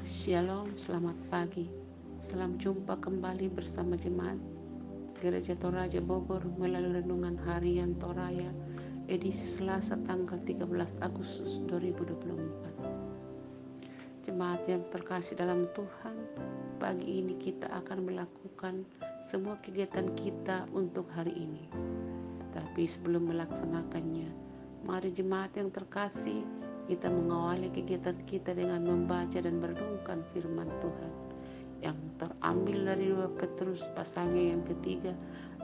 Shalom, selamat pagi. Salam jumpa kembali bersama jemaat Gereja Toraja Bogor melalui renungan harian Toraya edisi Selasa tanggal 13 Agustus 2024. Jemaat yang terkasih dalam Tuhan, pagi ini kita akan melakukan semua kegiatan kita untuk hari ini. Tapi sebelum melaksanakannya, mari jemaat yang terkasih, kita mengawali kegiatan kita dengan membaca dan merenungkan firman Tuhan yang terambil dari 2 Petrus pasalnya yang ketiga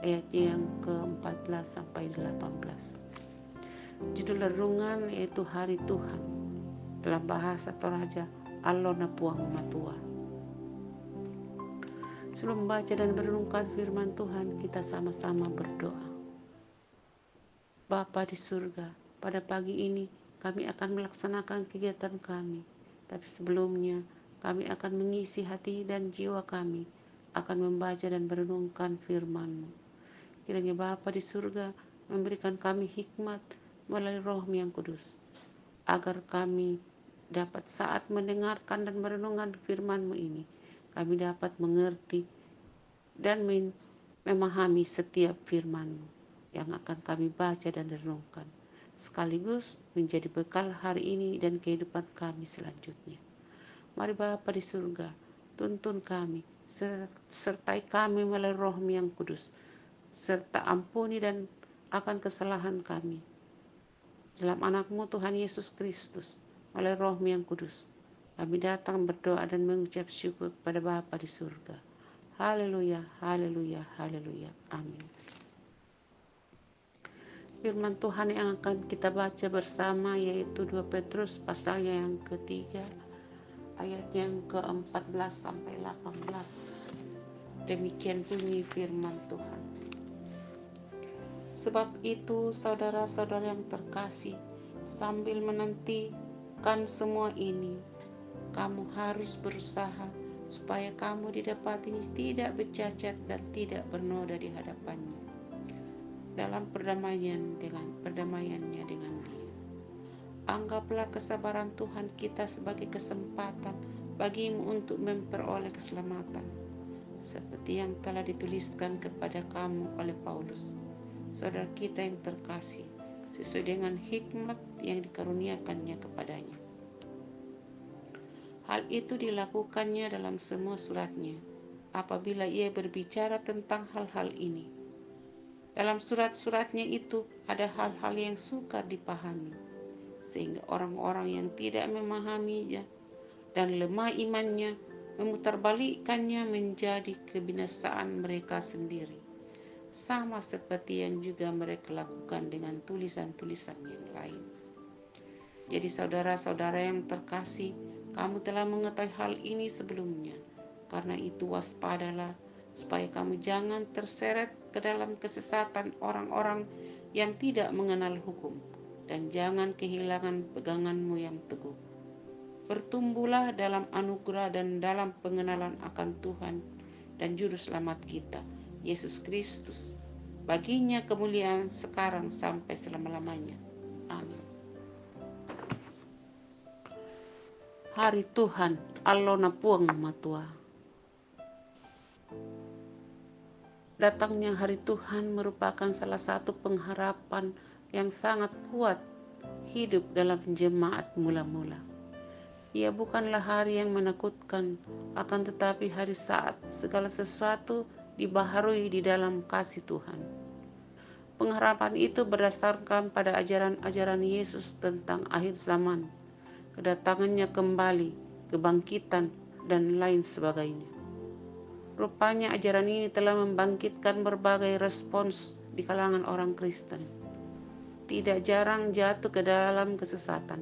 ayatnya yang ke-14 sampai 18. Judul renungan yaitu Hari Tuhan. Dalam bahasa Toraja, Allona Puang Matua. Sebelum membaca dan merenungkan firman Tuhan, kita sama-sama berdoa. Bapa di surga, pada pagi ini kami akan melaksanakan kegiatan kami, tapi sebelumnya kami akan mengisi hati dan jiwa kami akan membaca dan merenungkan firman-Mu. Kiranya Bapa di surga memberikan kami hikmat melalui Roh-Mu yang kudus, agar kami dapat saat mendengarkan dan merenungkan firman-Mu ini, kami dapat mengerti dan memahami setiap firman-Mu yang akan kami baca dan renungkan, sekaligus menjadi bekal hari ini dan kehidupan kami selanjutnya. Mari Bapa di surga, tuntun kami, sertai kami melalui Roh-Mu yang kudus, serta ampuni dan akan kesalahan kami. Dalam anak-Mu Tuhan Yesus Kristus, melalui Roh-Mu yang kudus, kami datang berdoa dan mengucap syukur kepada Bapa di surga. Haleluya, haleluya, haleluya. Amin. Firman Tuhan yang akan kita baca bersama yaitu 2 Petrus pasalnya yang ketiga ayat yang ke-14 sampai 18. Demikian bunyi firman Tuhan. Sebab itu saudara-saudara yang terkasih, sambil menantikan semua ini, kamu harus berusaha supaya kamu didapati tidak bercacat dan tidak bernoda di hadapannya, dalam perdamaiannya dengan Dia. Anggaplah kesabaran Tuhan kita sebagai kesempatan bagimu untuk memperoleh keselamatan, seperti yang telah dituliskan kepada kamu oleh Paulus, saudara kita yang terkasih, sesuai dengan hikmat yang dikaruniakannya kepadanya. Hal itu dilakukannya dalam semua suratnya, apabila ia berbicara tentang hal-hal ini. Dalam surat-suratnya itu ada hal-hal yang sukar dipahami, sehingga orang-orang yang tidak memahaminya dan lemah imannya memutarbalikkannya menjadi kebinasaan mereka sendiri, sama seperti yang juga mereka lakukan dengan tulisan-tulisan yang lain. Jadi saudara-saudara yang terkasih, kamu telah mengetahui hal ini sebelumnya. Karena itu waspadalah, supaya kamu jangan terseret ke dalam kesesatan orang-orang yang tidak mengenal hukum, dan jangan kehilangan peganganmu yang teguh. Bertumbuhlah dalam anugerah dan dalam pengenalan akan Tuhan dan Juru Selamat kita, Yesus Kristus. Baginya kemuliaan sekarang sampai selama-lamanya. Amin. Hari Tuhan, Allona Puang Matua. Datangnya hari Tuhan merupakan salah satu pengharapan yang sangat kuat hidup dalam jemaat mula-mula. Ia bukanlah hari yang menakutkan, akan tetapi hari saat segala sesuatu dibaharui di dalam kasih Tuhan. Pengharapan itu berdasarkan pada ajaran-ajaran Yesus tentang akhir zaman, kedatangannya kembali, kebangkitan, dan lain sebagainya. Rupanya ajaran ini telah membangkitkan berbagai respons di kalangan orang Kristen. Tidak jarang jatuh ke dalam kesesatan.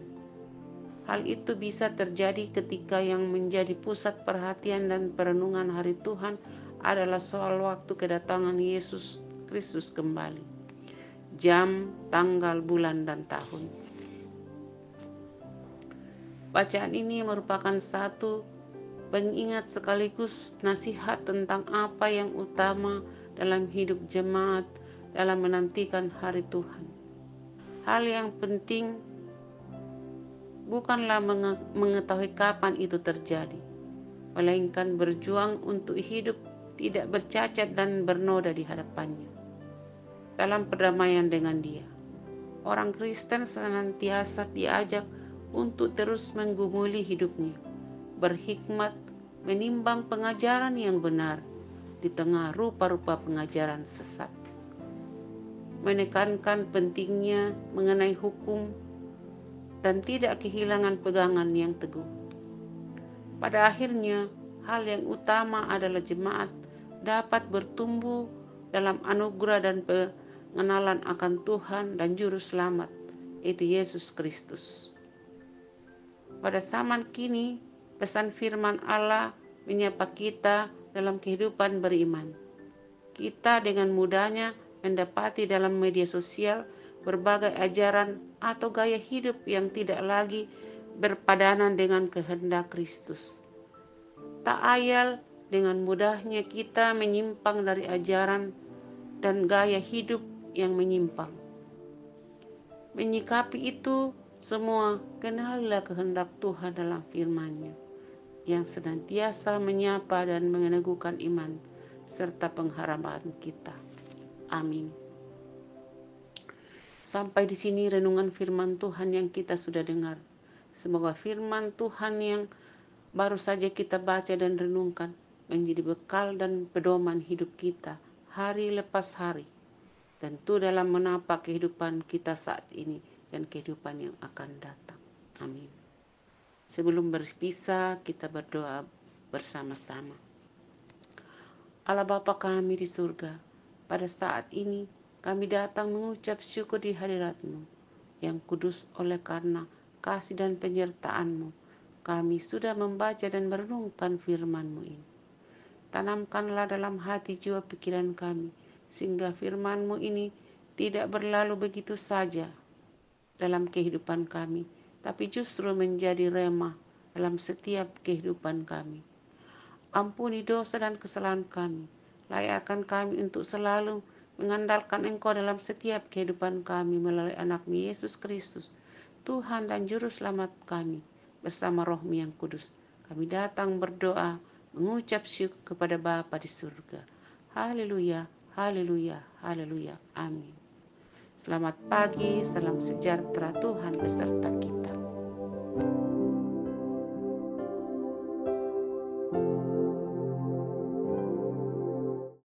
Hal itu bisa terjadi ketika yang menjadi pusat perhatian dan perenungan hari Tuhan adalah soal waktu kedatangan Yesus Kristus kembali. Jam, tanggal, bulan, dan tahun. Bacaan ini merupakan satu pengingat sekaligus nasihat tentang apa yang utama dalam hidup jemaat dalam menantikan hari Tuhan. Hal yang penting bukanlah mengetahui kapan itu terjadi, melainkan berjuang untuk hidup tidak bercacat dan bernoda di hadapannya. Dalam perdamaian dengan Dia, orang Kristen senantiasa diajak untuk terus menggumuli hidupnya, berhikmat, menimbang pengajaran yang benar di tengah rupa-rupa pengajaran sesat, menekankan pentingnya mengenai hukum dan tidak kehilangan pegangan yang teguh. Pada akhirnya, hal yang utama adalah jemaat dapat bertumbuh dalam anugerah dan pengenalan akan Tuhan dan Juru Selamat, yaitu Yesus Kristus. Pada zaman kini, pesan firman Allah menyapa kita dalam kehidupan beriman. Kita dengan mudahnya mendapati dalam media sosial berbagai ajaran atau gaya hidup yang tidak lagi berpadanan dengan kehendak Kristus. Tak ayal dengan mudahnya kita menyimpang dari ajaran dan gaya hidup yang menyimpang. Menyikapi itu semua, kenalilah kehendak Tuhan dalam firman-Nya yang senantiasa menyapa dan meneguhkan iman serta pengharapan kita. Amin. Sampai di sini renungan firman Tuhan yang kita sudah dengar. Semoga firman Tuhan yang baru saja kita baca dan renungkan menjadi bekal dan pedoman hidup kita hari lepas hari, tentu dalam menapa kehidupan kita saat ini dan kehidupan yang akan datang. Amin. Sebelum berpisah, kita berdoa bersama-sama. Allah Bapa kami di surga, pada saat ini kami datang mengucap syukur di hadirat-Mu yang kudus. Oleh karena kasih dan penyertaan-Mu, kami sudah membaca dan merenungkan firman-Mu ini. Tanamkanlah dalam hati jiwa pikiran kami, sehingga firman-Mu ini tidak berlalu begitu saja dalam kehidupan kami, tapi justru menjadi rema dalam setiap kehidupan kami. Ampuni dosa dan kesalahan kami. Layakkan kami untuk selalu mengandalkan Engkau dalam setiap kehidupan kami melalui anak-Mu Yesus Kristus, Tuhan dan Juru Selamat kami, bersama Roh-Mu yang kudus. Kami datang berdoa, mengucap syukur kepada Bapa di surga. Haleluya, haleluya, haleluya. Amin. Selamat pagi, salam sejahtera Tuhan beserta kita.